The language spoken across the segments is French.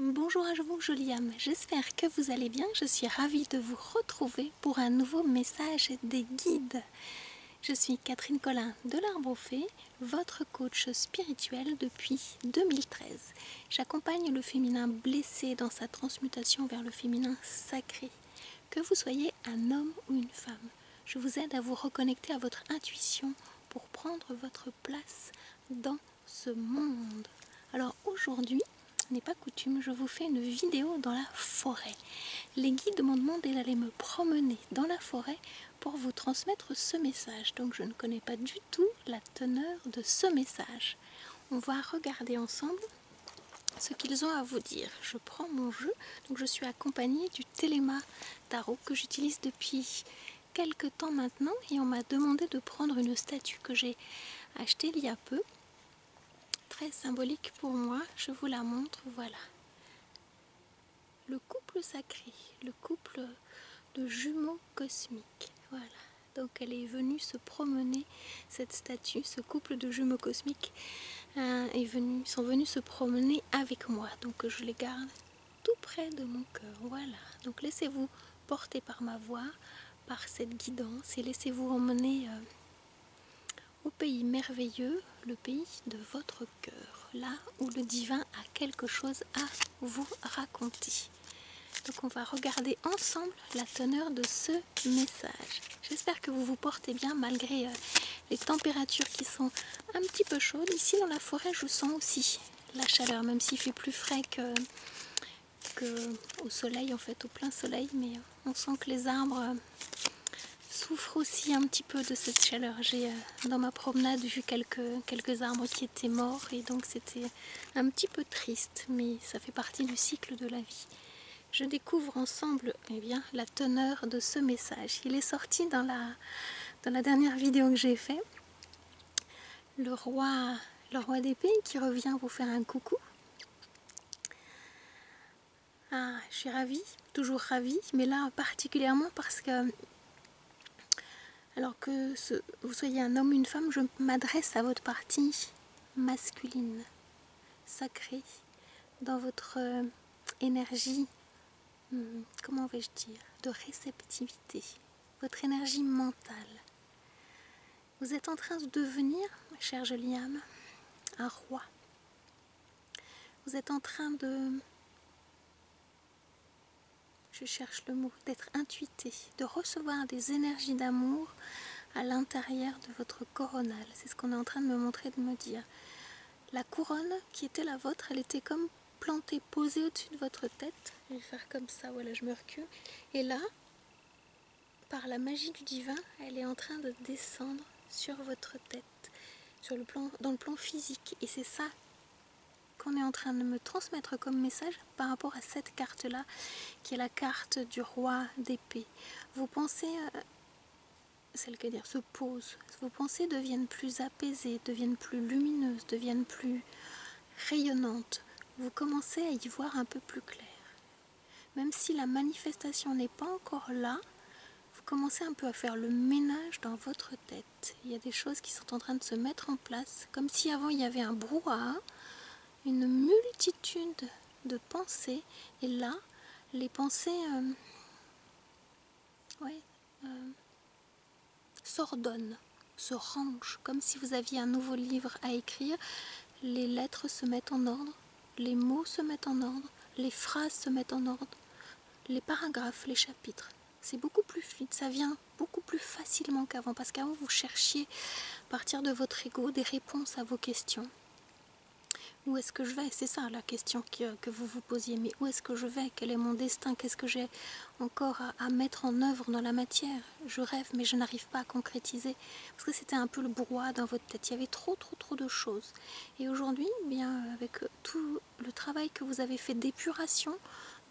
Bonjour à vous, jolie âme, j'espère que vous allez bien. Je suis ravie de vous retrouver pour un nouveau message des guides. Je suis Catherine Collin de l'Arbre aux Fées, votre coach spirituel depuis 2013. J'accompagne le féminin blessé dans sa transmutation vers le féminin sacré. Que vous soyez un homme ou une femme, je vous aide à vous reconnecter à votre intuition pour prendre votre place dans ce monde. Alors aujourd'hui, n'est pas coutume, je vous fais une vidéo dans la forêt. Les guides m'ont demandé d'aller me promener dans la forêt pour vous transmettre ce message. Donc je ne connais pas du tout la teneur de ce message. On va regarder ensemble ce qu'ils ont à vous dire. Je prends mon jeu, donc je suis accompagnée du Téléma Tarot que j'utilise depuis quelques temps maintenant et on m'a demandé de prendre une statue que j'ai achetée il y a peu. Très symbolique pour moi, je vous la montre, voilà. Le couple sacré, le couple de jumeaux cosmiques, voilà. Donc elle est venue se promener, cette statue, ce couple de jumeaux cosmiques sont venus se promener avec moi. Donc je les garde tout près de mon cœur, voilà. Donc laissez-vous porter par ma voix, par cette guidance et laissez-vous emmener au pays merveilleux, le pays de votre cœur, là où le divin a quelque chose à vous raconter. Donc on va regarder ensemble la teneur de ce message. J'espère que vous vous portez bien malgré les températures qui sont un petit peu chaudes. Ici dans la forêt, je sens aussi la chaleur, même s'il fait plus frais que au soleil, en fait, au plein soleil. Mais on sent que les arbres souffre aussi un petit peu de cette chaleur. J'ai dans ma promenade vu quelques arbres qui étaient morts et donc c'était un petit peu triste, mais ça fait partie du cycle de la vie. Je découvre ensemble la teneur de ce message. Il est sorti dans la dernière vidéo que j'ai faite. Le roi d'épée qui revient vous faire un coucou. Ah, je suis ravie, toujours ravie, mais là particulièrement parce que alors que vous soyez un homme ou une femme, je m'adresse à votre partie masculine, sacrée, dans votre énergie, comment vais-je dire, de réceptivité, votre énergie mentale. Vous êtes en train de devenir, chère jolie âme, un roi. Vous êtes en train de, je cherche le mot, d'être intuité, de recevoir des énergies d'amour à l'intérieur de votre coronale. C'est ce qu'on est en train de me montrer, de me dire. La couronne qui était la vôtre, elle était comme plantée, posée au-dessus de votre tête. Je vais faire comme ça, voilà, je me recule. Et là, par la magie du divin, elle est en train de descendre sur votre tête, dans le plan physique. Et c'est ça qu'on est en train de me transmettre comme message par rapport à cette carte-là, qui est la carte du roi d'épée. Vos pensées, celles que dire, se posent. Vos pensées deviennent plus apaisées, deviennent plus lumineuses, deviennent plus rayonnantes. Vous commencez à y voir un peu plus clair. Même si la manifestation n'est pas encore là, vous commencez un peu à faire le ménage dans votre tête. Il y a des choses qui sont en train de se mettre en place, comme si avant il y avait un brouhaha, une multitude de pensées, et là, les pensées s'ordonnent, se rangent, comme si vous aviez un nouveau livre à écrire. Les lettres se mettent en ordre, les mots se mettent en ordre, les phrases se mettent en ordre, les paragraphes, les chapitres. C'est beaucoup plus fluide, ça vient beaucoup plus facilement qu'avant, parce qu'avant vous cherchiez, à partir de votre ego, des réponses à vos questions. Où est-ce que je vais? C'est ça la question que vous vous posiez. Mais où est-ce que je vais? Quel est mon destin? Qu'est-ce que j'ai encore à mettre en œuvre dans la matière? Je rêve, mais je n'arrive pas à concrétiser. Parce que c'était un peu le brouhaha dans votre tête. Il y avait trop de choses. Et aujourd'hui, bien, avec tout le travail que vous avez fait d'épuration,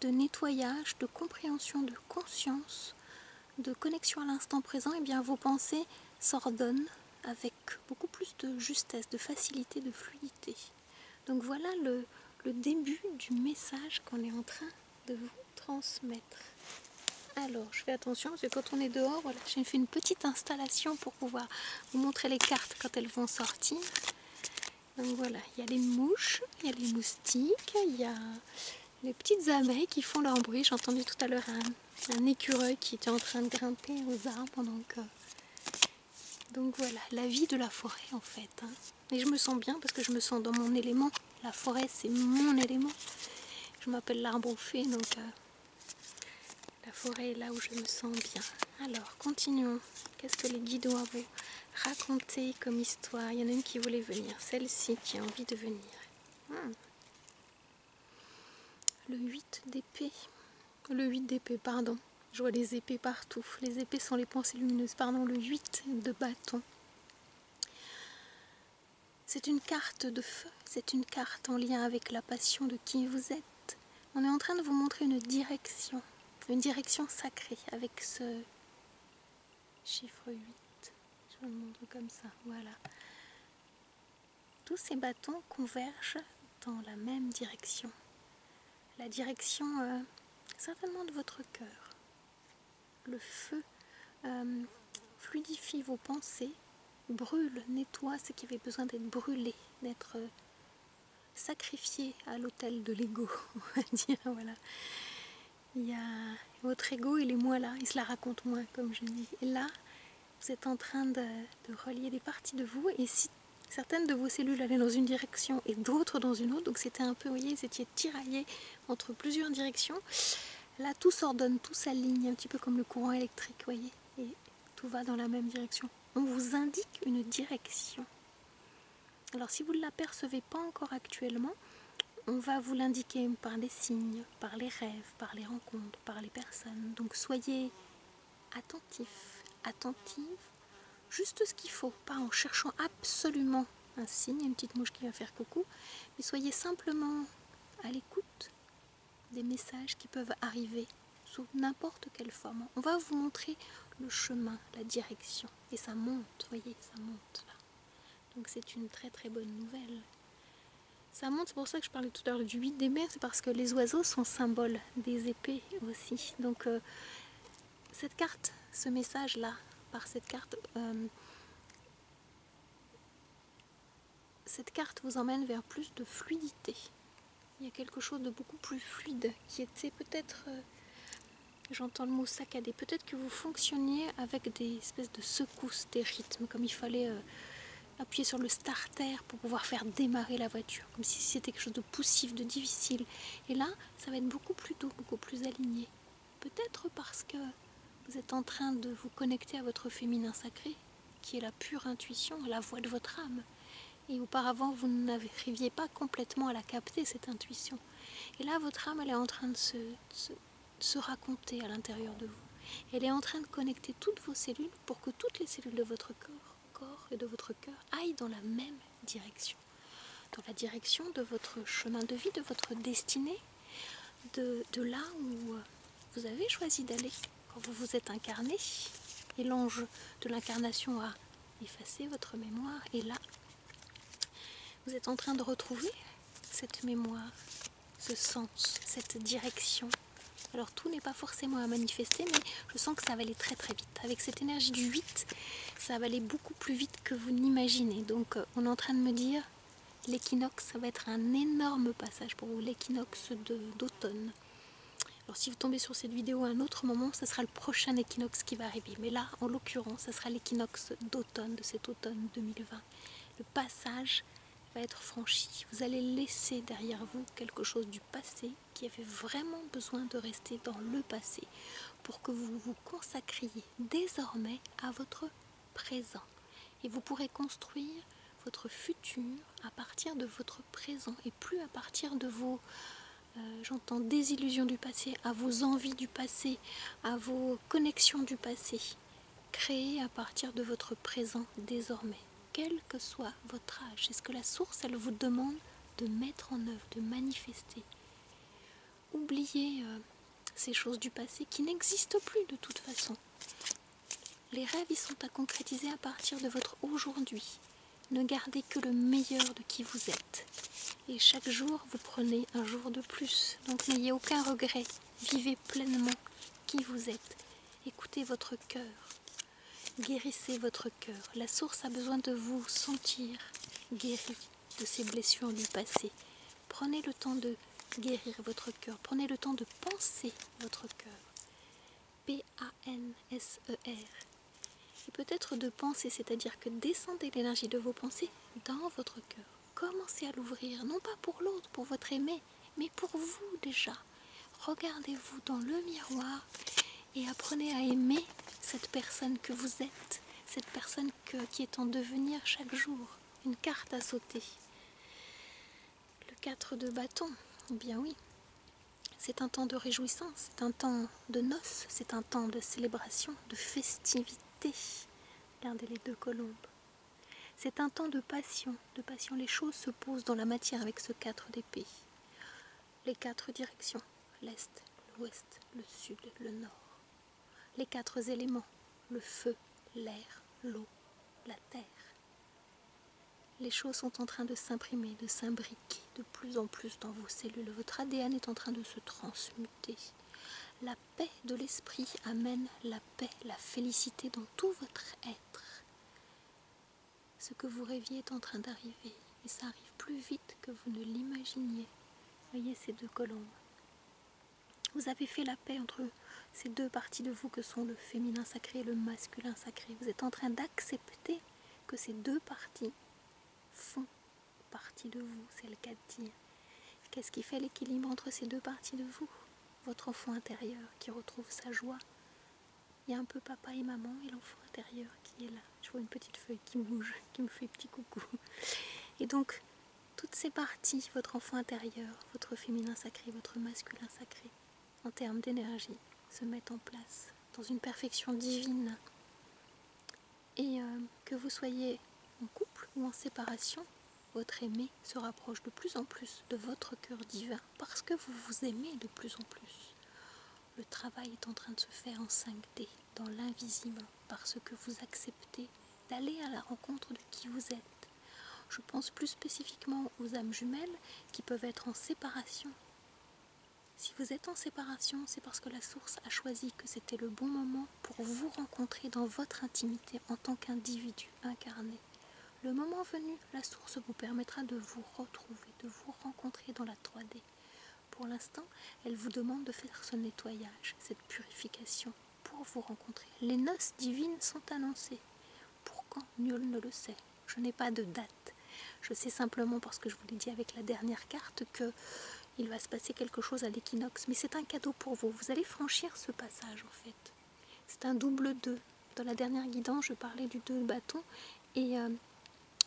de nettoyage, de compréhension, de conscience, de connexion à l'instant présent, et bien vos pensées s'ordonnent avec beaucoup plus de justesse, de facilité, de fluidité. Donc voilà le début du message qu'on est en train de vous transmettre. Alors, je fais attention parce que quand on est dehors, voilà, j'ai fait une petite installation pour pouvoir vous montrer les cartes quand elles vont sortir. Donc voilà, il y a les mouches, il y a les moustiques, il y a les petites abeilles qui font leur bruit. J'ai entendu tout à l'heure un écureuil qui était en train de grimper aux arbres. Donc voilà, la vie de la forêt en fait. Hein. Et je me sens bien parce que je me sens dans mon élément. La forêt, c'est mon élément. Je m'appelle l'arbre aux fées, donc la forêt est là où je me sens bien. Alors, continuons. Qu'est-ce que les guides ont à vous raconter comme histoire? Il y en a une qui voulait venir, celle-ci qui a envie de venir. Le 8 d'épée. Le 8 d'épée, pardon. Je vois les épées partout. Les épées sont les pensées lumineuses. Pardon, le 8 de bâton. C'est une carte de feu. C'est une carte en lien avec la passion de qui vous êtes. On est en train de vous montrer une direction sacrée avec ce chiffre 8. Je vous le montre comme ça, voilà. Tous ces bâtons convergent dans la même direction. La direction certainement de votre cœur. Le feu fluidifie vos pensées, brûle, nettoie ce qui avait besoin d'être brûlé, d'être sacrifié à l'autel de l'ego, on va dire, voilà. Il y a votre ego, il est moins là, il se la raconte moins, comme je dis. Et là, vous êtes en train de relier des parties de vous, et si certaines de vos cellules allaient dans une direction et d'autres dans une autre, donc c'était un peu, vous voyez, vous étiez tiraillés entre plusieurs directions, là tout s'ordonne, tout s'aligne, un petit peu comme le courant électrique, vous voyez, et tout va dans la même direction. On vous indique une direction. Alors si vous ne l'apercevez pas encore actuellement, on va vous l'indiquer par les signes, par les rêves, par les rencontres, par les personnes. Donc soyez attentifs, attentives, juste ce qu'il faut, pas en cherchant absolument un signe, une petite mouche qui va faire coucou, mais soyez simplement à l'écoute des messages qui peuvent arriver sous n'importe quelle forme. On va vous montrer le chemin, la direction, et ça monte, voyez, ça monte là. Donc c'est une très très bonne nouvelle. Ça monte, c'est pour ça que je parlais tout à l'heure du 8 des mers, c'est parce que les oiseaux sont symboles des épées aussi. Donc cette carte, ce message-là, par cette carte vous emmène vers plus de fluidité. Il y a quelque chose de beaucoup plus fluide qui était peut-être, j'entends le mot saccadé, peut-être que vous fonctionniez avec des espèces de secousses, des rythmes, comme il fallait appuyer sur le starter pour pouvoir faire démarrer la voiture, comme si c'était quelque chose de poussif, de difficile. Et là, ça va être beaucoup plus doux, beaucoup plus aligné. Peut-être parce que vous êtes en train de vous connecter à votre féminin sacré, qui est la pure intuition, la voix de votre âme. Et auparavant, vous n'arriviez pas complètement à la capter, cette intuition. Et là, votre âme, elle est en train de se raconter à l'intérieur de vous. Elle est en train de connecter toutes vos cellules pour que toutes les cellules de votre corps et de votre cœur aillent dans la même direction. Dans la direction de votre chemin de vie, de votre destinée, de là où vous avez choisi d'aller quand vous vous êtes incarné. Et l'ange de l'incarnation a effacé votre mémoire. Et là, vous êtes en train de retrouver cette mémoire, ce sens, cette direction. Alors tout n'est pas forcément à manifester, mais je sens que ça va aller très très vite. Avec cette énergie du 8, ça va aller beaucoup plus vite que vous n'imaginez. Donc on est en train de me dire, l'équinoxe, ça va être un énorme passage pour vous, l'équinoxe d'automne. Alors si vous tombez sur cette vidéo à un autre moment, ce sera le prochain équinoxe qui va arriver. Mais là, en l'occurrence, ce sera l'équinoxe d'automne, de cet automne 2020. Le passage va être franchi. Vous allez laisser derrière vous quelque chose du passé qui avait vraiment besoin de rester dans le passé pour que vous vous consacriez désormais à votre présent. Et vous pourrez construire votre futur à partir de votre présent et plus à partir de vos j'entends désillusions du passé, à vos envies du passé, à vos connexions du passé. Créez à partir de votre présent désormais, quel que soit votre âge. C'est ce que la source, elle vous demande de mettre en œuvre, de manifester. Oubliez ces choses du passé qui n'existent plus de toute façon. Les rêves, ils sont à concrétiser à partir de votre aujourd'hui. Ne gardez que le meilleur de qui vous êtes. Et chaque jour, vous prenez un jour de plus. Donc n'ayez aucun regret. Vivez pleinement qui vous êtes. Écoutez votre cœur. Guérissez votre cœur. La source a besoin de vous sentir guéri de ces blessures du passé. Prenez le temps de guérir votre cœur. Prenez le temps de penser votre cœur. P-A-N-S-E-R. Et peut-être de penser, c'est-à-dire que descendez l'énergie de vos pensées dans votre cœur. Commencez à l'ouvrir, non pas pour l'autre, pour votre aimé, mais pour vous déjà. Regardez-vous dans le miroir et apprenez à aimer cette personne que vous êtes, cette personne qui est en devenir chaque jour. Une carte à sauter. Le 4 de bâton, eh bien oui, c'est un temps de réjouissance, c'est un temps de noces, c'est un temps de célébration, de festivité. Regardez les 2 colombes. C'est un temps de passion, les choses se posent dans la matière avec ce 4 d'épée. Les 4 directions, l'est, l'ouest, le sud, le nord. Les 4 éléments, le feu, l'air, l'eau, la terre. Les choses sont en train de s'imprimer, de s'imbriquer de plus en plus dans vos cellules. Votre ADN est en train de se transmuter. La paix de l'esprit amène la paix, la félicité dans tout votre être. Ce que vous rêviez est en train d'arriver, et ça arrive plus vite que vous ne l'imaginiez. Voyez ces 2 colombes. Vous avez fait la paix entre ces 2 parties de vous que sont le féminin sacré et le masculin sacré. Vous êtes en train d'accepter que ces 2 parties font partie de vous, c'est le cas de dire. Qu'est-ce qui fait l'équilibre entre ces 2 parties de vous? Votre enfant intérieur qui retrouve sa joie. Il y a un peu papa et maman et l'enfant intérieur qui est là. Je vois une petite feuille qui bouge, qui me fait petit coucou. Et donc, toutes ces parties, votre enfant intérieur, votre féminin sacré, votre masculin sacré, en termes d'énergie, se mettent en place dans une perfection divine. Et que vous soyez en couple ou en séparation, votre aimé se rapproche de plus en plus de votre cœur divin parce que vous vous aimez de plus en plus. Le travail est en train de se faire en 5D, dans l'invisible, parce que vous acceptez d'aller à la rencontre de qui vous êtes. Je pense plus spécifiquement aux âmes jumelles qui peuvent être en séparation. Si vous êtes en séparation, c'est parce que la source a choisi que c'était le bon moment pour vous rencontrer dans votre intimité en tant qu'individu incarné. Le moment venu, la source vous permettra de vous retrouver, de vous rencontrer dans la 3D. Pour l'instant, elle vous demande de faire ce nettoyage, cette purification, pour vous rencontrer. Les noces divines sont annoncées. Pour quand? Nul ne le sait. Je n'ai pas de date. Je sais simplement, parce que je vous l'ai dit avec la dernière carte, que il va se passer quelque chose à l'équinoxe. Mais c'est un cadeau pour vous. Vous allez franchir ce passage, en fait. C'est un double 2. Dans la dernière guidance, je parlais du 2 de bâton. Et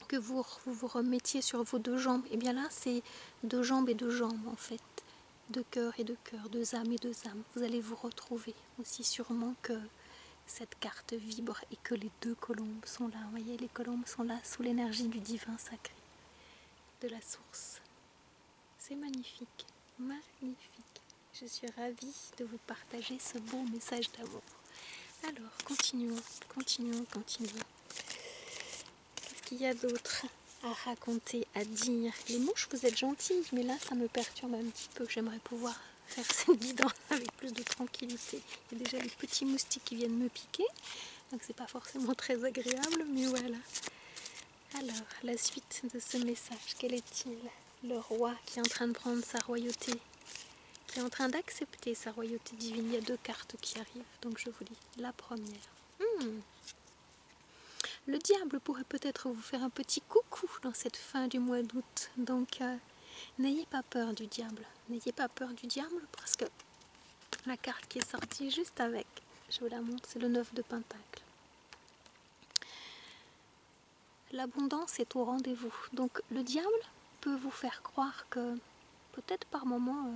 que vous vous remettiez sur vos 2 jambes. Et bien là, c'est 2 jambes et 2 jambes, en fait. 2 cœurs et 2 cœurs, 2 âmes et 2 âmes. Vous allez vous retrouver aussi sûrement que cette carte vibre et que les 2 colombes sont là. Vous voyez, les colombes sont là sous l'énergie du divin sacré, de la source. C'est magnifique, magnifique. Je suis ravie de vous partager ce beau message d'amour. Alors, continuons. Qu'est-ce qu'il y a d'autre à raconter, à dire? Les mouches, vous êtes gentilles, mais là, ça me perturbe un petit peu. J'aimerais pouvoir faire cette guidance avec plus de tranquillité. Il y a déjà les petits moustiques qui viennent me piquer, donc c'est pas forcément très agréable, mais voilà. Alors, la suite de ce message, quel est-il? Le roi qui est en train de prendre sa royauté, qui est en train d'accepter sa royauté divine. Il y a 2 cartes qui arrivent, donc je vous lis la première. Le diable pourrait peut-être vous faire un petit coucou dans cette fin du mois d'août. Donc, n'ayez pas peur du diable. N'ayez pas peur du diable parce que la carte qui est sortie juste avec, je vous la montre, c'est le 9 de Pentacle. L'abondance est au rendez-vous. Donc, le diable peut vous faire croire que, peut-être par moment,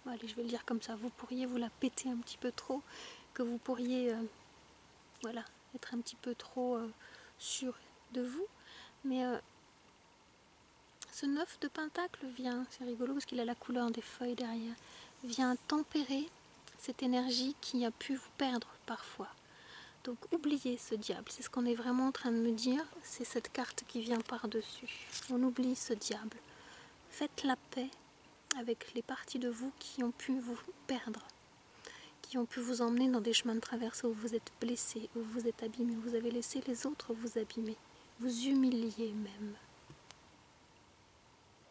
allez, je vais le dire comme ça, vous pourriez vous la péter un petit peu trop, que vous pourriez, voilà, être un petit peu trop sûr de vous, mais ce 9 de Pentacle vient, c'est rigolo parce qu'il a la couleur des feuilles derrière, vient tempérer cette énergie qui a pu vous perdre parfois. Donc oubliez ce diable, c'est ce qu'on est vraiment en train de me dire, c'est cette carte qui vient par-dessus. On oublie ce diable. Faites la paix avec les parties de vous qui ont pu vous perdre, qui ont pu vous emmener dans des chemins de traverse où vous êtes blessé, où vous êtes abîmé, vous avez laissé les autres vous abîmer, vous humilier même.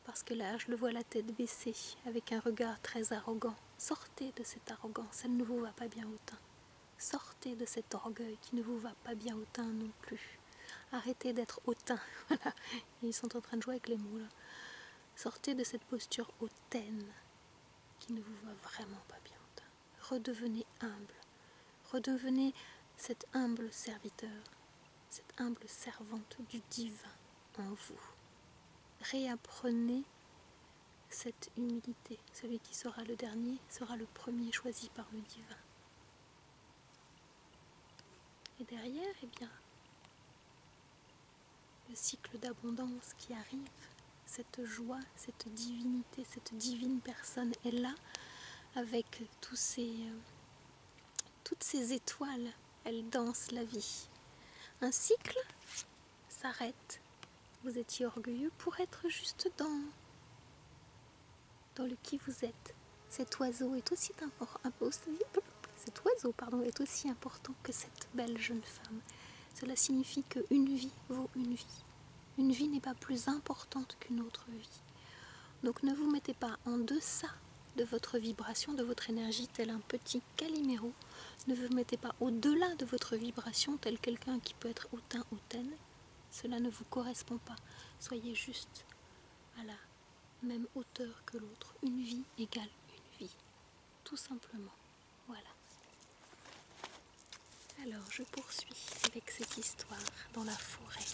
parce que là, je le vois la tête baissée, avec un regard très arrogant. Sortez de cette arrogance, elle ne vous va pas bien au teint. Sortez de cet orgueil qui ne vous va pas bien au teint non plus. Arrêtez d'être hautain. Voilà, ils sont en train de jouer avec les mots là. Sortez de cette posture hautaine qui ne vous va vraiment pas bien au teint. Redevenez humble. Redevenez cet humble serviteur, cette humble servante du divin en vous. Réapprenez cette humilité. Celui qui sera le dernier sera le premier choisi par le divin. Et derrière, eh bien, le cycle d'abondance qui arrive, cette joie, cette divinité, cette divine personne est là avec toutes ces étoiles. Elle danse la vie. Un cycle s'arrête. Vous étiez orgueilleux pour être juste dans le qui vous êtes. Cet oiseau est aussi important que cette belle jeune femme. Cela signifie qu'une vie vaut une vie. Une vie n'est pas plus importante qu'une autre vie. Donc ne vous mettez pas en deçà de votre vibration, de votre énergie, tel un petit caliméro. Ne vous mettez pas au-delà de votre vibration, tel quelqu'un qui peut être hautain, hautaine. Cela ne vous correspond pas. Soyez juste à la même hauteur que l'autre. Une vie égale une vie. Tout simplement. Voilà. Alors je poursuis avec cette histoire dans la forêt.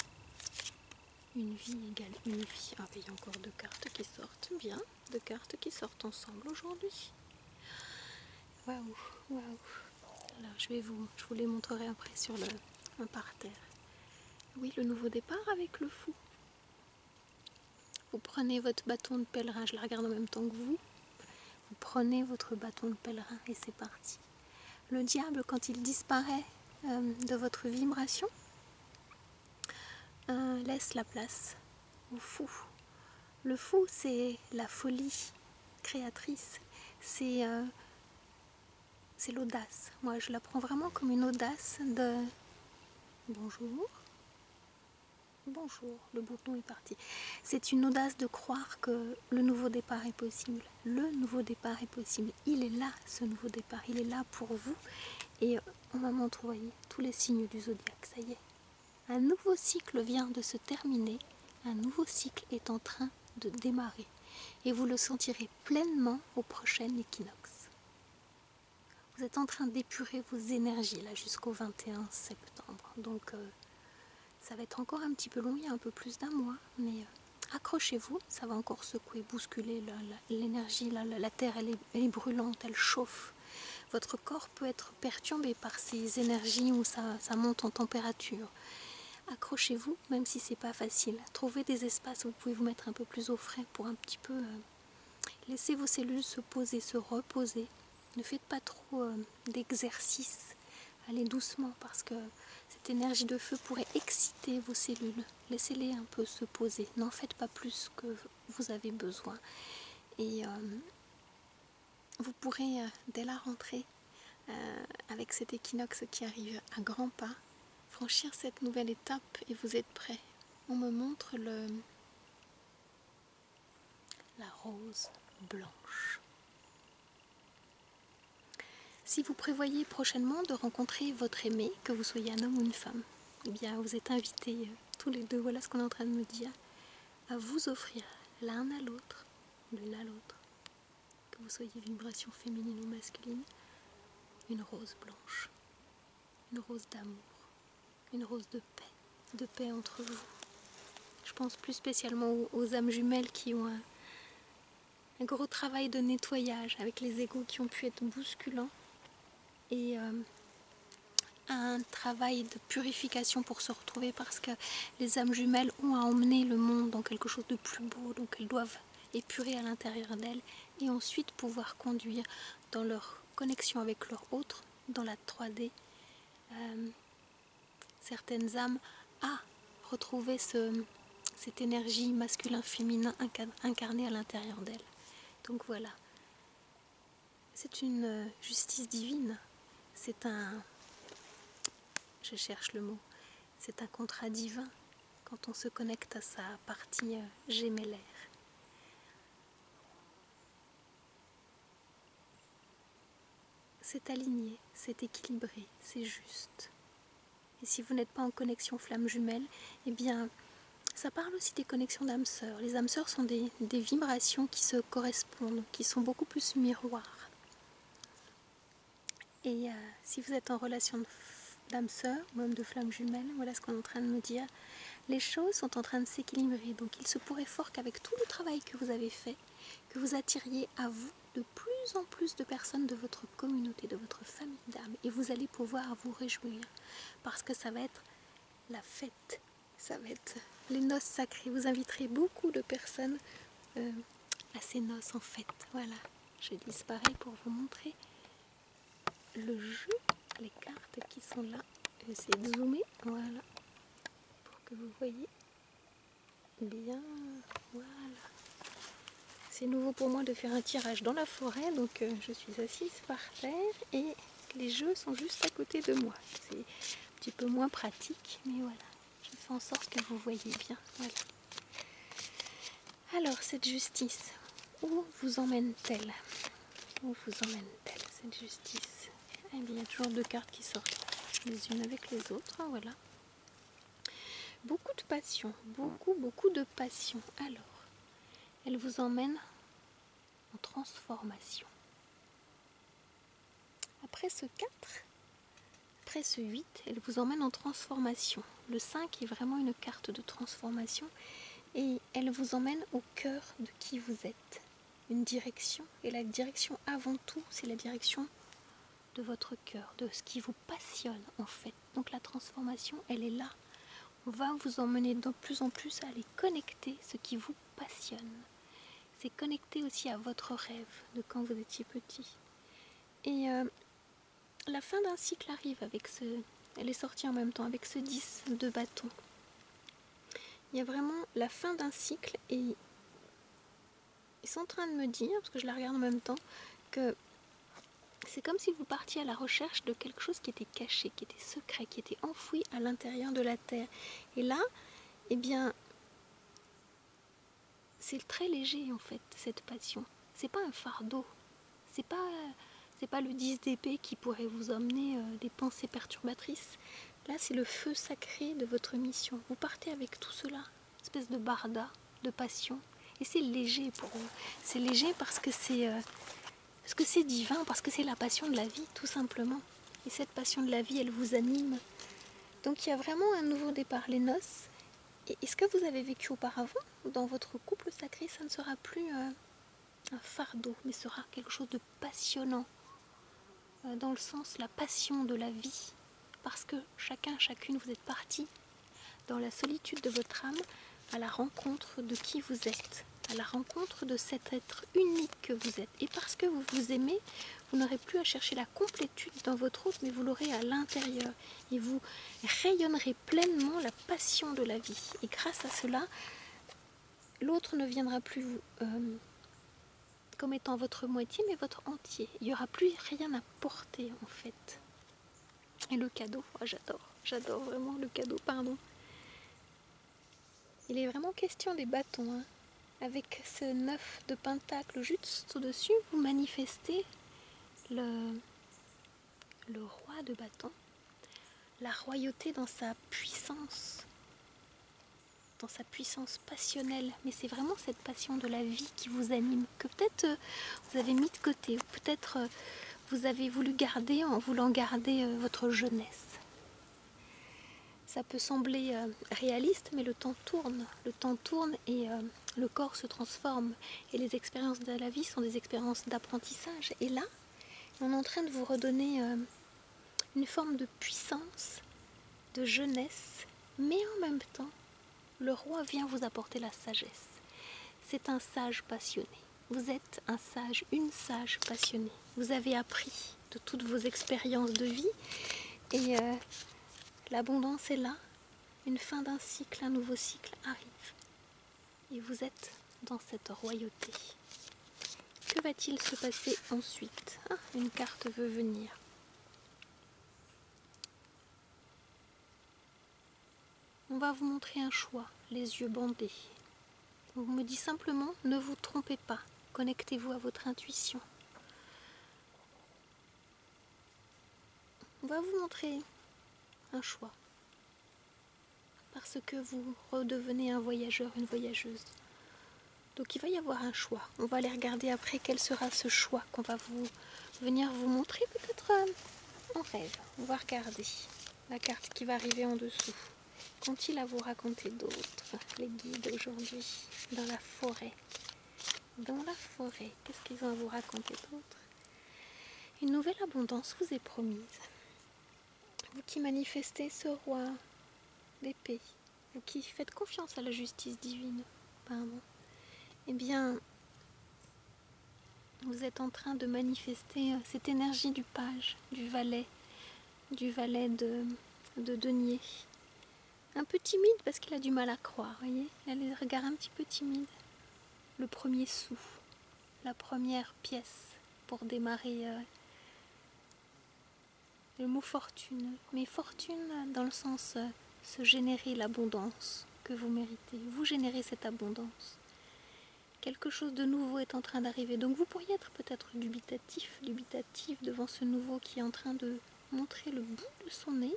Une vie égale une vie. Ah, il y a encore deux cartes qui sortent. Bien, deux cartes qui sortent ensemble aujourd'hui. Waouh, waouh. Alors je vous les montrerai après sur un parterre. Oui, le nouveau départ avec le fou. Vous prenez votre bâton de pèlerin, je la regarde en même temps que vous. Vous prenez votre bâton de pèlerin et c'est parti. Le diable, quand il disparaît de votre vibration, laisse la place au fou. Le fou, c'est la folie créatrice, c'est l'audace. Moi, je la prends vraiment comme une audace de... Bonjour. Bonjour, le bouton est parti. C'est une audace de croire que le nouveau départ est possible. Le nouveau départ est possible. Il est là, ce nouveau départ. Il est là pour vous. Et on m'a montré, vous voyez, tous les signes du zodiaque. Ça y est. Un nouveau cycle vient de se terminer. Un nouveau cycle est en train de démarrer. Et vous le sentirez pleinement au prochain équinoxe. Vous êtes en train d'épurer vos énergies là jusqu'au 21 septembre. Donc ça va être encore un petit peu long, il y a un peu plus d'un mois, mais accrochez-vous, ça va encore secouer, bousculer l'énergie, la terre elle est brûlante, elle chauffe. Votre corps peut être perturbé par ces énergies où ça monte en température. Accrochez-vous, même si c'est pas facile. Trouvez des espaces où vous pouvez vous mettre un peu plus au frais pour un petit peu laisser vos cellules se poser, se reposer. Ne faites pas trop d'exercices. Allez doucement parce que cette énergie de feu pourrait exciter vos cellules. Laissez-les un peu se poser. N'en faites pas plus que vous avez besoin. Et vous pourrez, dès la rentrée, avec cet équinoxe qui arrive à grands pas, franchir cette nouvelle étape et vous êtes prêts. On me montre la rose blanche. Si vous prévoyez prochainement de rencontrer votre aimé, que vous soyez un homme ou une femme, eh bien vous êtes invités tous les deux, voilà ce qu'on est en train de me dire, à vous offrir l'un à l'autre, l'une à l'autre, que vous soyez vibration féminine ou masculine, une rose blanche, une rose d'amour, une rose de paix entre vous. Je pense plus spécialement aux âmes jumelles qui ont un gros travail de nettoyage avec les égos qui ont pu être bousculants et un travail de purification pour se retrouver parce que les âmes jumelles ont à emmener le monde dans quelque chose de plus beau, donc elles doivent épurer à l'intérieur d'elles et ensuite pouvoir conduire dans leur connexion avec leur autre, dans la 3D, certaines âmes à retrouver cette énergie masculin-féminin incarnée à l'intérieur d'elles. Donc voilà, c'est une justice divine, c'est un... je cherche le mot, c'est un contrat divin quand on se connecte à sa partie gémellaire. c'est aligné, c'est équilibré, c'est juste. Et si vous n'êtes pas en connexion flamme jumelle, eh bien, ça parle aussi des connexions d'âmes sœurs. Les âmes sœurs sont des vibrations qui se correspondent, qui sont beaucoup plus miroirs. Et si vous êtes en relation d'âme sœur, ou même de flamme jumelle, voilà ce qu'on est en train de me dire, les choses sont en train de s'équilibrer. Donc il se pourrait fort qu'avec tout le travail que vous avez fait, que vous attiriez à vous de plus en plus de personnes de votre communauté, de votre famille d'âmes. Et vous allez pouvoir vous réjouir, parce que ça va être la fête, ça va être les noces sacrées. Vous inviterez beaucoup de personnes à ces noces en fait. Voilà, je dis pareil pour vous montrer le jeu, les cartes qui sont là. Je vais essayer de zoomer, voilà, pour que vous voyez bien. Voilà. C'est nouveau pour moi de faire un tirage dans la forêt, donc je suis assise par terre et les jeux sont juste à côté de moi. C'est un petit peu moins pratique, mais voilà. Je fais en sorte que vous voyez bien. Voilà. Alors, cette justice, où vous emmène-t-elle? Où vous emmène-t-elle, cette justice? Eh bien, il y a toujours deux cartes qui sortent les unes avec les autres. Voilà. Beaucoup de passion, beaucoup de passion. Alors, elle vous emmène en transformation. Après ce 4, après ce 8, elle vous emmène en transformation. Le 5 est vraiment une carte de transformation et elle vous emmène au cœur de qui vous êtes. Une direction, et la direction avant tout, c'est la direction de votre cœur, de ce qui vous passionne en fait. Donc la transformation, elle est là. On va vous emmener de plus en plus à aller connecter ce qui vous passionne. C'est connecter aussi à votre rêve de quand vous étiez petit. Et la fin d'un cycle arrive avec ce... Elle est sortie en même temps avec ce 10 de bâton. Il y a vraiment la fin d'un cycle et ils sont en train de me dire, parce que je la regarde en même temps, que c'est comme si vous partiez à la recherche de quelque chose qui était caché, qui était secret, qui était enfoui à l'intérieur de la terre. Et là, eh bien, c'est très léger en fait, cette passion. C'est pas un fardeau. C'est pas le 10 d'épée qui pourrait vous emmener des pensées perturbatrices. Là, c'est le feu sacré de votre mission. Vous partez avec tout cela, une espèce de barda, de passion. Et c'est léger pour vous. C'est léger parce que c'est divin, parce que c'est la passion de la vie, tout simplement. Et cette passion de la vie, elle vous anime. Donc il y a vraiment un nouveau départ, les noces. Et ce que vous avez vécu auparavant, dans votre couple sacré, ça ne sera plus un fardeau, mais sera quelque chose de passionnant. Dans le sens, la passion de la vie. Parce que chacun, chacune, vous êtes partis dans la solitude de votre âme à la rencontre de qui vous êtes, à la rencontre de cet être unique que vous êtes. Et parce que vous vous aimez, vous n'aurez plus à chercher la complétude dans votre autre, mais vous l'aurez à l'intérieur. Et vous rayonnerez pleinement la passion de la vie. Et grâce à cela, l'autre ne viendra plus comme étant votre moitié, mais votre entier. Il n'y aura plus rien à porter en fait. Et le cadeau, oh, j'adore vraiment le cadeau, pardon. Il est vraiment question des bâtons, hein. Avec ce 9 de pentacle juste au-dessus, vous manifestez le roi de bâton, la royauté dans sa puissance passionnelle. Mais c'est vraiment cette passion de la vie qui vous anime, que peut-être vous avez mis de côté, ou peut-être vous avez voulu garder en voulant garder votre jeunesse. Ça peut sembler réaliste, mais le temps tourne et le corps se transforme. Et les expériences de la vie sont des expériences d'apprentissage. Et là, on est en train de vous redonner une forme de puissance, de jeunesse, mais en même temps, le roi vient vous apporter la sagesse. C'est un sage passionné. Vous êtes un sage, une sage passionnée. Vous avez appris de toutes vos expériences de vie et l'abondance est là. Une fin d'un cycle, un nouveau cycle arrive. Et vous êtes dans cette royauté. Que va-t-il se passer ensuite? Ah, une carte veut venir. On va vous montrer un choix, les yeux bandés. On me dit simplement, ne vous trompez pas. Connectez-vous à votre intuition. On va vous montrer un choix. Parce que vous redevenez un voyageur, une voyageuse. Donc il va y avoir un choix. On va aller regarder après quel sera ce choix qu'on va venir vous montrer peut-être en rêve. On va regarder la carte qui va arriver en dessous. Qu'ont-ils à vous raconter d'autre, les guides, aujourd'hui, dans la forêt? Dans la forêt, qu'est-ce qu'ils ont à vous raconter d'autre? Une nouvelle abondance vous est promise. Vous qui manifestez ce roi d'épée, vous qui faites confiance à la justice divine, apparemment, eh bien, vous êtes en train de manifester cette énergie du page, du valet de denier. Un peu timide parce qu'il a du mal à croire, voyez? Il a les regards un petit peu timides. Le premier sou, la première pièce pour démarrer le mot fortune. Mais fortune dans le sens se générer l'abondance que vous méritez. Vous générez cette abondance. Quelque chose de nouveau est en train d'arriver. Donc vous pourriez être peut-être dubitatif devant ce nouveau qui est en train de montrer le bout de son nez.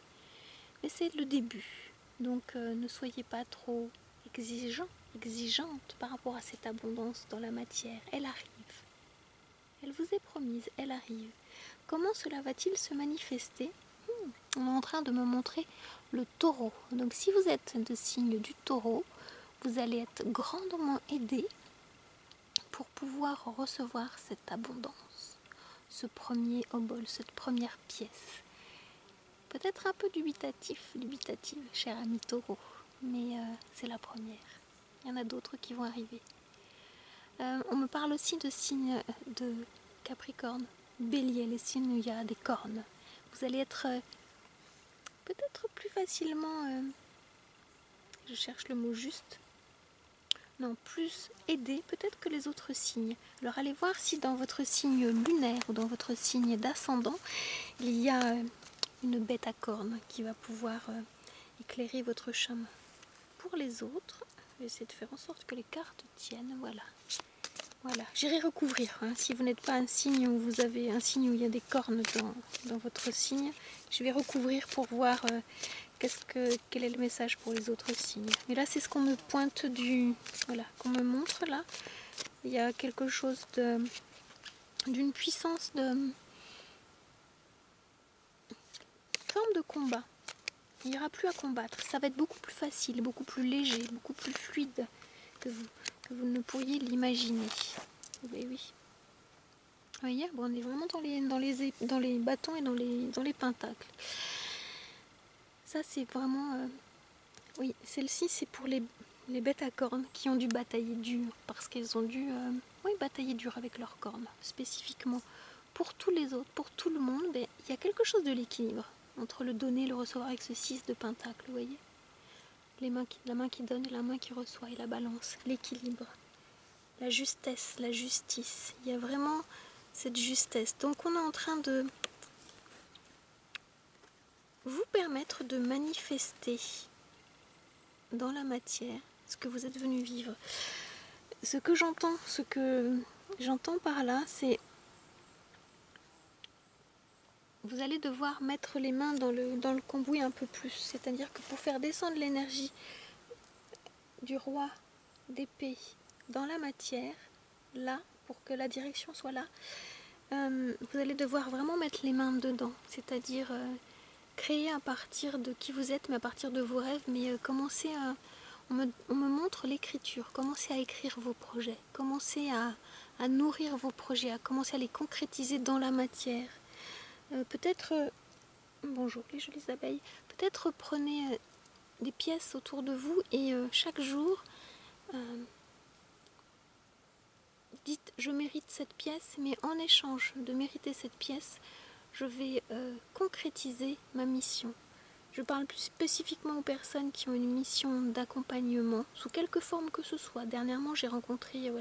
Mais c'est le début. Donc ne soyez pas trop exigeante par rapport à cette abondance dans la matière. Elle arrive. Elle vous est promise, elle arrive. Comment cela va-t-il se manifester? On est en train de me montrer le taureau. Donc si vous êtes de signe du taureau, vous allez être grandement aidé pour pouvoir recevoir cette abondance, ce premier obol, cette première pièce. Peut-être un peu dubitative, cher ami taureau, mais c'est la première. Il y en a d'autres qui vont arriver. On me parle aussi de signes de Capricorne, Bélier, les signes où il y a des cornes. Vous allez être peut-être plus facilement, je cherche le mot juste, non, plus aidé peut-être que les autres signes. Alors allez voir si dans votre signe lunaire ou dans votre signe d'ascendant, il y a une bête à cornes qui va pouvoir éclairer votre chemin. Pour les autres, je vais essayer de faire en sorte que les cartes tiennent, voilà. Voilà, j'irai recouvrir. Hein. Si vous n'êtes pas un signe où vous avez un signe où il y a des cornes dans votre signe, je vais recouvrir pour voir quel est le message pour les autres signes. Mais là, c'est ce qu'on me pointe voilà, qu'on me montre là. Il y a quelque chose d'une puissance de forme de combat. Il n'y aura plus à combattre. Ça va être beaucoup plus facile, beaucoup plus léger, beaucoup plus fluide que vous ne pourriez l'imaginer. Oui, oui. Vous voyez, bon, on est vraiment dans les bâtons et dans les pentacles. Ça, c'est vraiment... oui, celle-ci, c'est pour les bêtes à cornes qui ont dû batailler dur. Parce qu'elles ont dû batailler dur avec leurs cornes, spécifiquement. Pour tous les autres, pour tout le monde, il y a quelque chose de l'équilibre entre le donner et le recevoir avec ce 6 de pentacle, vous voyez, la main qui donne et la main qui reçoit, et la balance, l'équilibre, la justesse, la justice. Il y a vraiment cette justesse. Donc on est en train de vous permettre de manifester dans la matière ce que vous êtes venu vivre. Ce que j'entends par là, c'est vous allez devoir mettre les mains dans le cambouis un peu plus. C'est-à-dire que pour faire descendre l'énergie du roi d'épée dans la matière, là, pour que la direction soit là, vous allez devoir vraiment mettre les mains dedans. C'est-à-dire créer à partir de qui vous êtes, mais à partir de vos rêves, mais commencer à... On me montre l'écriture, commencez à écrire vos projets, commencez à nourrir vos projets, à commencer à les concrétiser dans la matière. Peut-être, bonjour les jolies abeilles, peut-être prenez des pièces autour de vous et chaque jour, dites je mérite cette pièce, mais en échange de mériter cette pièce, je vais concrétiser ma mission. Je parle plus spécifiquement aux personnes qui ont une mission d'accompagnement, sous quelque forme que ce soit. Dernièrement, j'ai rencontré,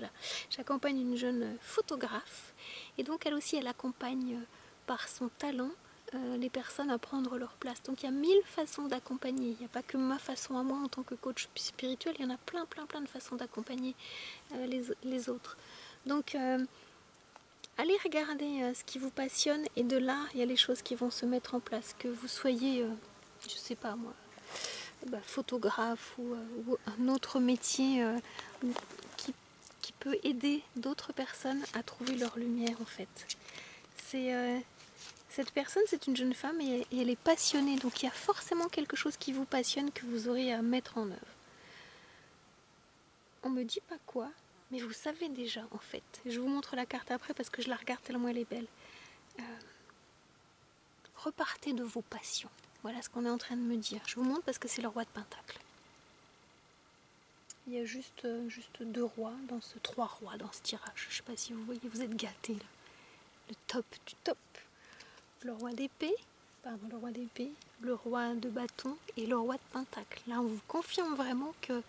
j'accompagne une jeune photographe, et donc elle aussi, elle accompagne par son talent les personnes à prendre leur place. Donc il y a 1000 façons d'accompagner. Il n'y a pas que ma façon à moi en tant que coach spirituel, il y en a plein de façons d'accompagner les autres. Donc allez regarder ce qui vous passionne et de là, il y a les choses qui vont se mettre en place. Que vous soyez, je sais pas moi, photographe ou un autre métier qui, qui peut aider d'autres personnes à trouver leur lumière en fait. Cette personne, c'est une jeune femme et elle est passionnée, donc il y a forcément quelque chose qui vous passionne que vous aurez à mettre en œuvre. On me dit pas quoi, mais vous savez déjà en fait. Je vous montre la carte après parce que je la regarde tellement elle est belle. Repartez de vos passions. Voilà ce qu'on est en train de me dire. Je vous montre parce que c'est le roi de Pentacle. Il y a juste 2 rois dans ce 3 rois dans ce tirage. Je sais pas si vous voyez, vous êtes gâtés là. Le top du top. Le roi d'épée, le roi de bâton et le roi de pentacle. Là, on vous confirme vraiment que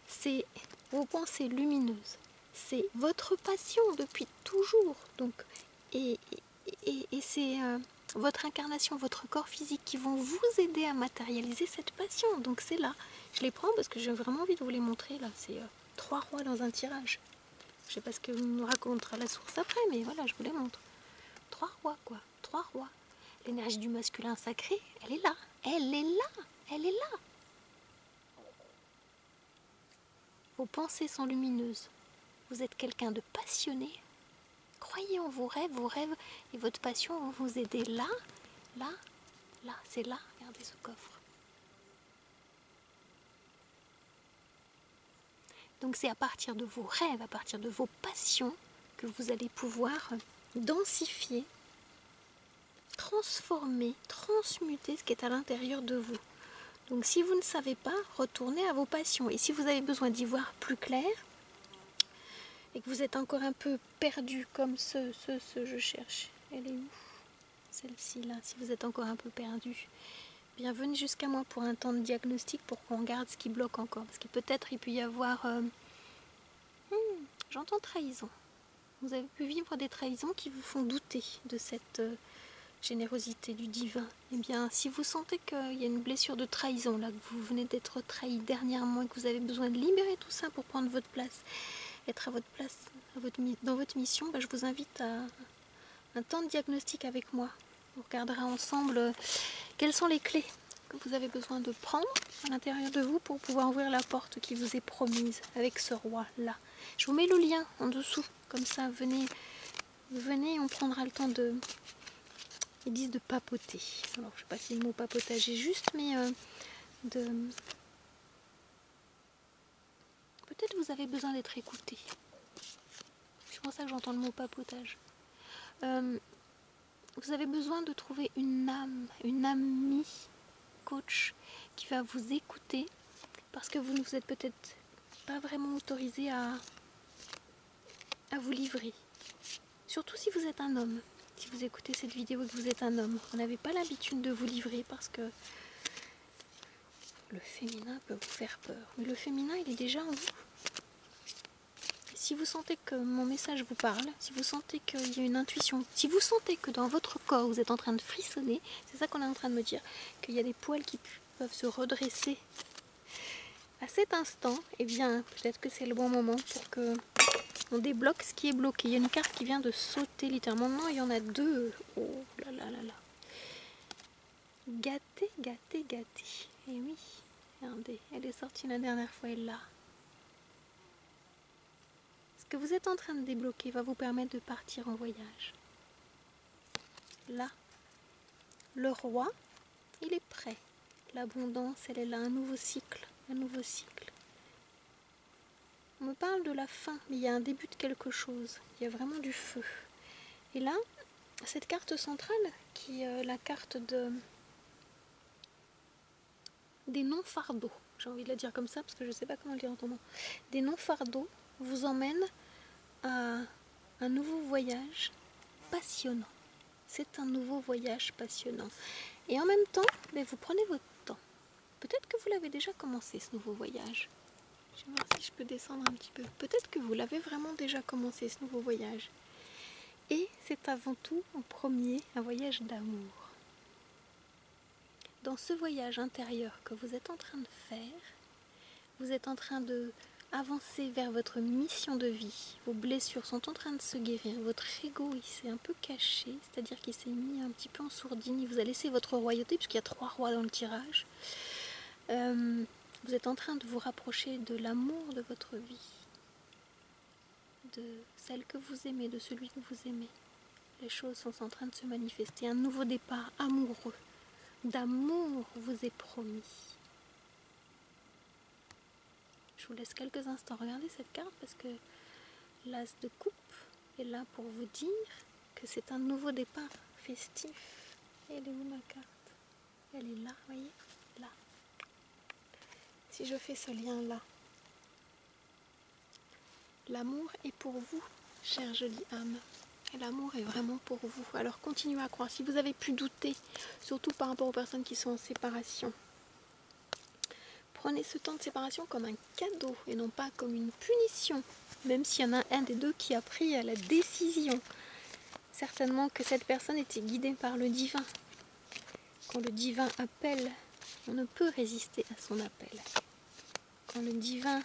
c'est vos pensées lumineuses. C'est votre passion depuis toujours. Donc, et c'est votre incarnation, votre corps physique qui vont vous aider à matérialiser cette passion. Donc c'est là. Je les prends parce que j'ai vraiment envie de vous les montrer. Là, c'est 3 rois dans un tirage. Je sais pas ce que vous nous racontera la source après, mais voilà, je vous les montre. 3 rois, quoi. 3 rois. L'énergie du masculin sacré, elle est là. Elle est là. Elle est là. Vos pensées sont lumineuses. Vous êtes quelqu'un de passionné. Croyez en vos rêves et votre passion vont vous aider là, c'est là. Regardez ce coffre. Donc c'est à partir de vos rêves, à partir de vos passions que vous allez pouvoir densifier, transformer, transmuter ce qui est à l'intérieur de vous. Donc si vous ne savez pas, retournez à vos passions. Et si vous avez besoin d'y voir plus clair, et que vous êtes encore un peu perdu comme je cherche. Elle est où? Celle-ci là, si vous êtes encore un peu perdu. Bien, venez jusqu'à moi pour un temps de diagnostic pour qu'on regarde ce qui bloque encore. Parce que peut-être il peut y avoir... j'entends trahison. Vous avez pu vivre des trahisons qui vous font douter de cette générosité du divin. Eh bien, si vous sentez qu'il y a une blessure de trahison, là, que vous venez d'être trahi dernièrement et que vous avez besoin de libérer tout ça pour prendre votre place, être à votre place dans votre mission, je vous invite à un temps de diagnostic avec moi. On regardera ensemble quelles sont les clés que vous avez besoin de prendre à l'intérieur de vous pour pouvoir ouvrir la porte qui vous est promise avec ce roi-là. Je vous mets le lien en dessous, comme ça, venez, on prendra le temps de... Ils disent de papoter. Alors, je ne sais pas si le mot papotage est juste, mais de... Peut-être vous avez besoin d'être écouté. C'est pour ça que j'entends le mot papotage. Vous avez besoin de trouver une amie coach qui va vous écouter parce que vous ne vous êtes peut-être pas vraiment autorisé à vous livrer. Surtout si vous êtes un homme. Si vous écoutez cette vidéo et que vous êtes un homme, vous n'avez pas l'habitude de vous livrer parce que le féminin peut vous faire peur. Mais le féminin, il est déjà en vous. Si vous sentez que mon message vous parle, si vous sentez qu'il y a une intuition, si vous sentez que dans votre corps vous êtes en train de frissonner, c'est ça qu'on est en train de me dire, qu'il y a des poils qui peuvent se redresser à cet instant, eh bien peut-être que c'est le bon moment pour que on débloque ce qui est bloqué. Il y a une carte qui vient de sauter littéralement. Non, il y en a 2. Oh là là là là. Gâté, gâté, gâté. Et oui, regardez, elle est sortie la dernière fois, elle est là. Ce que vous êtes en train de débloquer va vous permettre de partir en voyage. Là, le roi, il est prêt. L'abondance, elle est là, un nouveau cycle, un nouveau cycle. On me parle de la fin, mais il y a un début de quelque chose. Il y a vraiment du feu. Et là, cette carte centrale, qui est la carte des non-fardeaux, j'ai envie de la dire comme ça, parce que je ne sais pas comment le dire autrement. Des non-fardeaux vous emmènent à un nouveau voyage passionnant. C'est un nouveau voyage passionnant. Et en même temps, vous prenez votre temps. Peut-être que vous l'avez déjà commencé, ce nouveau voyage. Je vais voir si je peux descendre un petit peu. Peut-être que vous l'avez vraiment déjà commencé, ce nouveau voyage. Et c'est avant tout, en premier, un voyage d'amour. Dans ce voyage intérieur que vous êtes en train de faire, vous êtes en train de avancez vers votre mission de vie. Vos blessures sont en train de se guérir. Votre ego, il s'est un peu caché, c'est-à-dire qu'il s'est mis un petit peu en sourdine. Il vous a laissé votre royauté, puisqu'il y a 3 rois dans le tirage. Vous êtes en train de vous rapprocher de l'amour de votre vie, de celle que vous aimez, de celui que vous aimez. Les choses sont en train de se manifester. Un nouveau départ amoureux, d'amour vous est promis. Je vous laisse quelques instants regarder cette carte parce que l'as de coupe est là pour vous dire que c'est un nouveau départ festif. Elle est où ma carte? Elle est là, vous voyez? Là. Si je fais ce lien là, l'amour est pour vous, chère jolie âme. Et l'amour est vraiment pour vous. Alors continuez à croire. Si vous avez pu douter, surtout par rapport aux personnes qui sont en séparation, prenez ce temps de séparation comme un cadeau et non pas comme une punition. Même s'il y en a un des deux qui a pris la décision. Certainement que cette personne était guidée par le divin. Quand le divin appelle, on ne peut résister à son appel. Quand le divin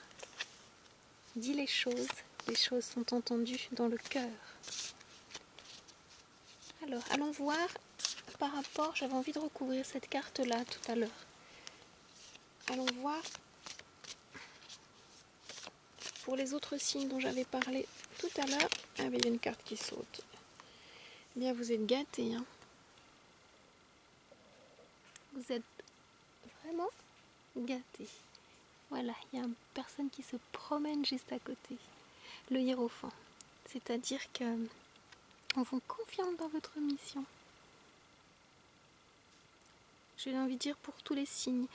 dit les choses sont entendues dans le cœur. Alors, allons voir par rapport, j'avais envie de recouvrir cette carte-là tout à l'heure. Allons voir pour les autres signes dont j'avais parlé tout à l'heure. Ah, mais il y a une carte qui saute. Eh bien, vous êtes gâtés, hein. Vous êtes vraiment gâtés. Voilà, il y a une personne qui se promène juste à côté. Le hiérophant. C'est-à-dire que on vous confirme dans votre mission. J'ai envie de dire pour tous les signes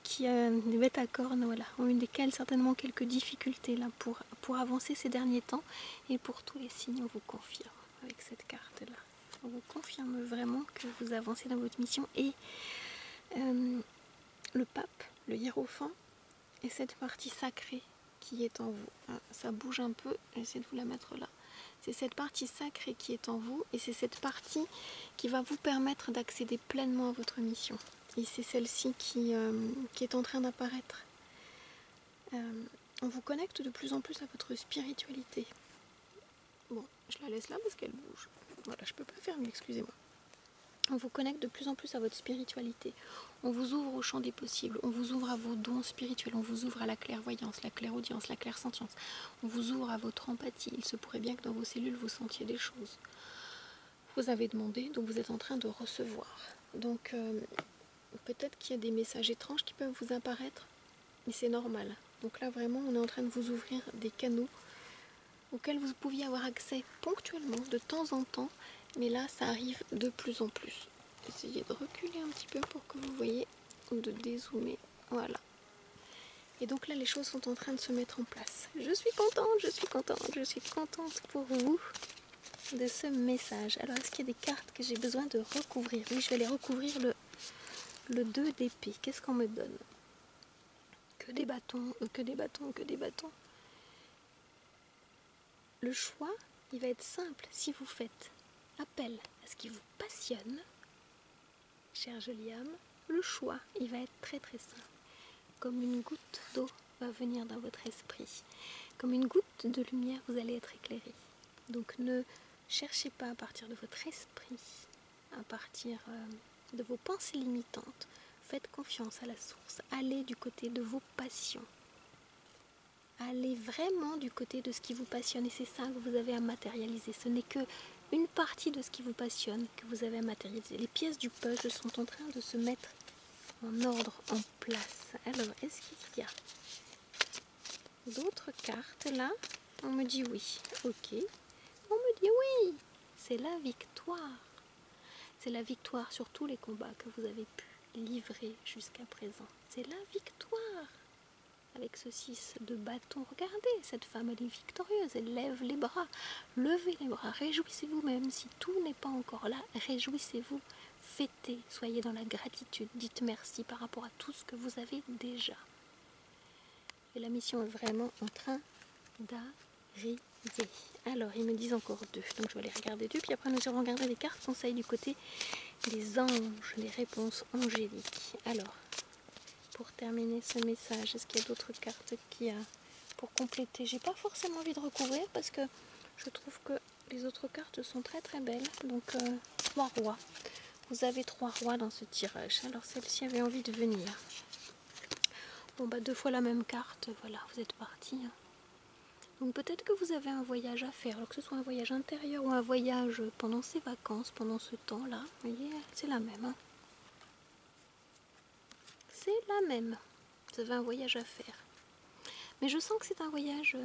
qui, les bêtes à cornes, voilà, ont eu desquelles certainement quelques difficultés là pour avancer ces derniers temps. Et pour tous les signes, on vous confirme avec cette carte-là. On vous confirme vraiment que vous avancez dans votre mission. Et le pape, le hiérophant, et cette partie sacrée qui est en vous. Ah, ça bouge un peu, j'essaie de vous la mettre là. C'est cette partie sacrée qui est en vous et c'est cette partie qui va vous permettre d'accéder pleinement à votre mission. Et c'est celle-ci qui est en train d'apparaître. On vous connecte de plus en plus à votre spiritualité. Bon, je la laisse là parce qu'elle bouge. Voilà, je peux pas faire mieux, excusez-moi. On vous connecte de plus en plus à votre spiritualité. On vous ouvre au champ des possibles. On vous ouvre à vos dons spirituels. On vous ouvre à la clairvoyance, la clairaudience, la clairsentience. On vous ouvre à votre empathie. Il se pourrait bien que dans vos cellules, vous sentiez des choses. Vous avez demandé, donc vous êtes en train de recevoir. Donc, peut-être qu'il y a des messages étranges qui peuvent vous apparaître, mais c'est normal. Donc là, vraiment, on est en train de vous ouvrir des canaux auxquels vous pouviez avoir accès ponctuellement, de temps en temps, mais là, ça arrive de plus en plus. Essayez de reculer un petit peu pour que vous voyez, ou de dézoomer, voilà. Et donc là, les choses sont en train de se mettre en place. Je suis contente, je suis contente, je suis contente pour vous de ce message. Alors, est-ce qu'il y a des cartes que j'ai besoin de recouvrir? Oui, je vais les recouvrir le 2 d'épée. Qu'est-ce qu'on me donne? Que des bâtons, que des bâtons, que des bâtons. Le choix, il va être simple. Si vous faites appel à ce qui vous passionne, chère jolie âme, le choix, il va être très très simple. Comme une goutte d'eau va venir dans votre esprit. Comme une goutte de lumière, vous allez être éclairé. Donc ne cherchez pas à partir de votre esprit, à partir de vos pensées limitantes. Faites confiance à la source. Allez du côté de vos passions. Allez vraiment du côté de ce qui vous passionne. Et c'est ça que vous avez à matérialiser. Ce n'est que une partie de ce qui vous passionne que vous avez à matérialiser. Les pièces du puzzle sont en train de se mettre en ordre, en place. Alors, est-ce qu'il y a d'autres cartes là? On me dit oui. Ok. On me dit oui. C'est la victoire. C'est la victoire sur tous les combats que vous avez pu livrer jusqu'à présent. C'est la victoire. Avec ce 6 de bâton, regardez, cette femme, elle est victorieuse, elle lève les bras, levez les bras, réjouissez-vous même si tout n'est pas encore là, réjouissez-vous, fêtez, soyez dans la gratitude, dites merci par rapport à tout ce que vous avez déjà. Et la mission est vraiment en train d'arriver. Alors, ils me disent encore 2, donc je vais les regarder 2, puis après nous allons regarder les cartes conseils du côté des anges, les réponses angéliques. Alors, pour terminer ce message, est-ce qu'il y a d'autres cartes qui pour compléter. J'ai pas forcément envie de recouvrir parce que je trouve que les autres cartes sont très très belles. Donc 3 rois. Vous avez 3 rois dans ce tirage. Alors celle-ci avait envie de venir. Bon bah 2 fois la même carte, voilà, vous êtes parti. Donc peut-être que vous avez un voyage à faire, alors que ce soit un voyage intérieur ou un voyage pendant ces vacances, pendant ce temps-là. Vous voyez, c'est la même. Hein. C'est la même. Vous avez un voyage à faire. Mais je sens que c'est un voyage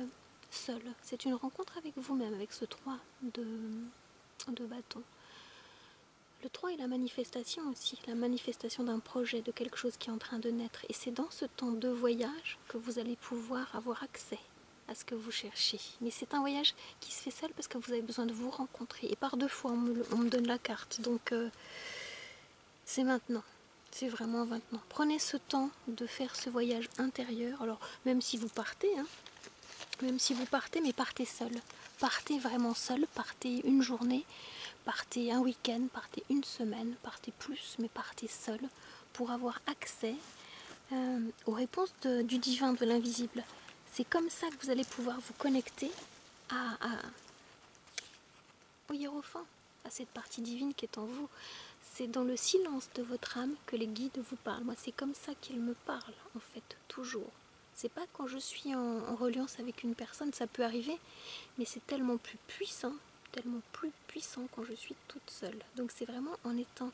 seul. C'est une rencontre avec vous-même, avec ce 3 de bâton. Le 3 est la manifestation aussi, la manifestation d'un projet, de quelque chose qui est en train de naître. Et c'est dans ce temps de voyage que vous allez pouvoir avoir accès à ce que vous cherchez. Mais c'est un voyage qui se fait seul parce que vous avez besoin de vous rencontrer. Et par 2 fois, on me donne la carte. Donc c'est maintenant. C'est vraiment maintenant. Prenez ce temps de faire ce voyage intérieur. Alors même si vous partez, hein, même si vous partez, mais partez seul. Partez vraiment seul, partez une journée. Partez un week-end, partez une semaine, partez plus, mais partez seul pour avoir accès aux réponses du divin, de l'invisible. C'est comme ça que vous allez pouvoir vous connecter au hiérophant, à cette partie divine qui est en vous. C'est dans le silence de votre âme que les guides vous parlent. Moi, c'est comme ça qu'ils me parlent, en fait, toujours. C'est pas quand je suis en reliance avec une personne, ça peut arriver, mais c'est tellement plus puissant quand je suis toute seule. Donc c'est vraiment en étant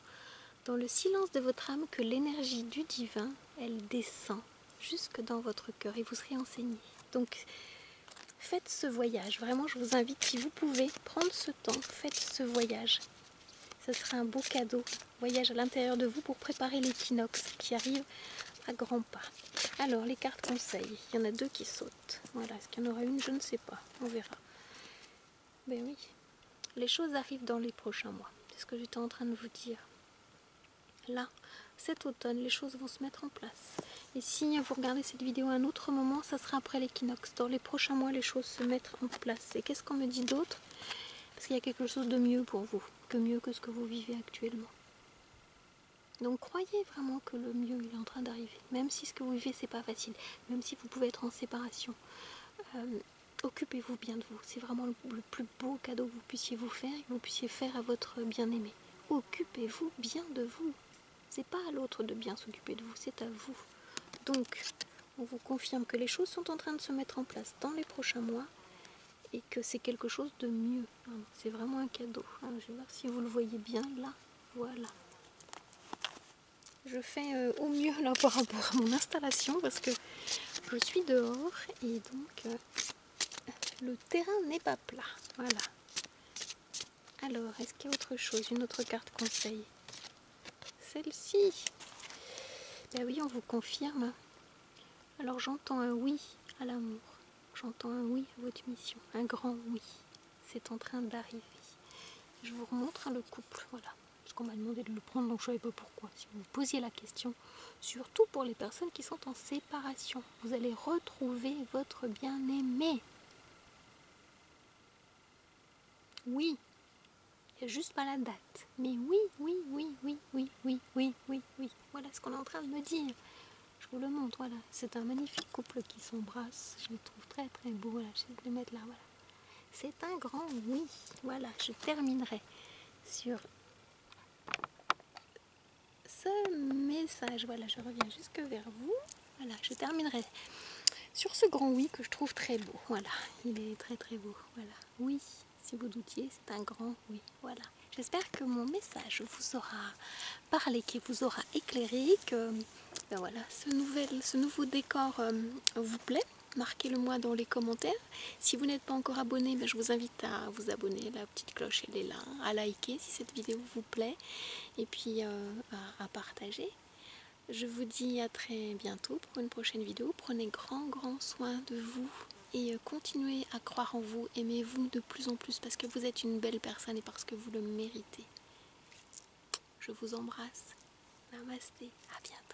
dans le silence de votre âme que l'énergie du divin, elle descend jusque dans votre cœur et vous serez enseigné. Donc faites ce voyage, vraiment je vous invite, si vous pouvez, prendre ce temps, faites ce voyage. Ce sera un beau cadeau, voyage à l'intérieur de vous pour préparer l'équinoxe qui arrive à grands pas. Alors les cartes conseils, il y en a 2 qui sautent. Voilà, est-ce qu'il y en aura une? Je ne sais pas, on verra. Ben oui. Les choses arrivent dans les prochains mois. C'est ce que j'étais en train de vous dire. Là, cet automne, les choses vont se mettre en place. Et si vous regardez cette vidéo à un autre moment, ça sera après l'équinoxe. Dans les prochains mois, les choses se mettent en place. Et qu'est-ce qu'on me dit d'autre? Parce qu'il y a quelque chose de mieux pour vous, mieux que ce que vous vivez actuellement. Donc croyez vraiment que le mieux il est en train d'arriver. Même si ce que vous vivez, c'est pas facile. Même si vous pouvez être en séparation. Occupez-vous bien de vous. C'est vraiment le plus beau cadeau que vous puissiez vous faire et que vous puissiez faire à votre bien-aimé. Occupez-vous bien de vous. C'est pas à l'autre de bien s'occuper de vous, c'est à vous. Donc, on vous confirme que les choses sont en train de se mettre en place dans les prochains mois et que c'est quelque chose de mieux. C'est vraiment un cadeau. Je vais voir si vous le voyez bien là. Voilà. Je fais au mieux là par rapport à mon installation parce que je suis dehors et donc le terrain n'est pas plat. Voilà. Alors, est-ce qu'il y a autre chose? Une autre carte conseil? Celle-ci. Ben oui, on vous confirme. Alors j'entends un oui à l'amour. J'entends un oui à votre mission. Un grand oui. C'est en train d'arriver. Je vous remontre le couple. Voilà. Parce qu'on m'a demandé de le prendre, donc je ne savais pas pourquoi. Si vous vous posiez la question, surtout pour les personnes qui sont en séparation, vous allez retrouver votre bien-aimé. Oui. Il n'y a juste pas la date. Mais oui, oui, oui, oui, oui, oui, oui, oui, oui. Voilà ce qu'on est en train de me dire. Je vous le montre, voilà. C'est un magnifique couple qui s'embrasse. Je le trouve très très beau. Voilà, je vais le mettre là, voilà. C'est un grand oui. Voilà, je terminerai sur ce message. Voilà, je reviens jusque vers vous. Voilà, je terminerai sur ce grand oui que je trouve très beau. Voilà, il est très très beau. Voilà, oui. Si vous doutiez, c'est un grand oui. Voilà. J'espère que mon message vous aura parlé, qu'il vous aura éclairé, que ben voilà, ce nouveau décor vous plaît. Marquez-le moi dans les commentaires. Si vous n'êtes pas encore abonné, ben je vous invite à vous abonner. La petite cloche, elle est là. À liker si cette vidéo vous plaît. Et puis à partager. Je vous dis à très bientôt pour une prochaine vidéo. Prenez grand soin de vous. Et continuez à croire en vous, aimez-vous de plus en plus parce que vous êtes une belle personne et parce que vous le méritez. Je vous embrasse. Namasté, à bientôt.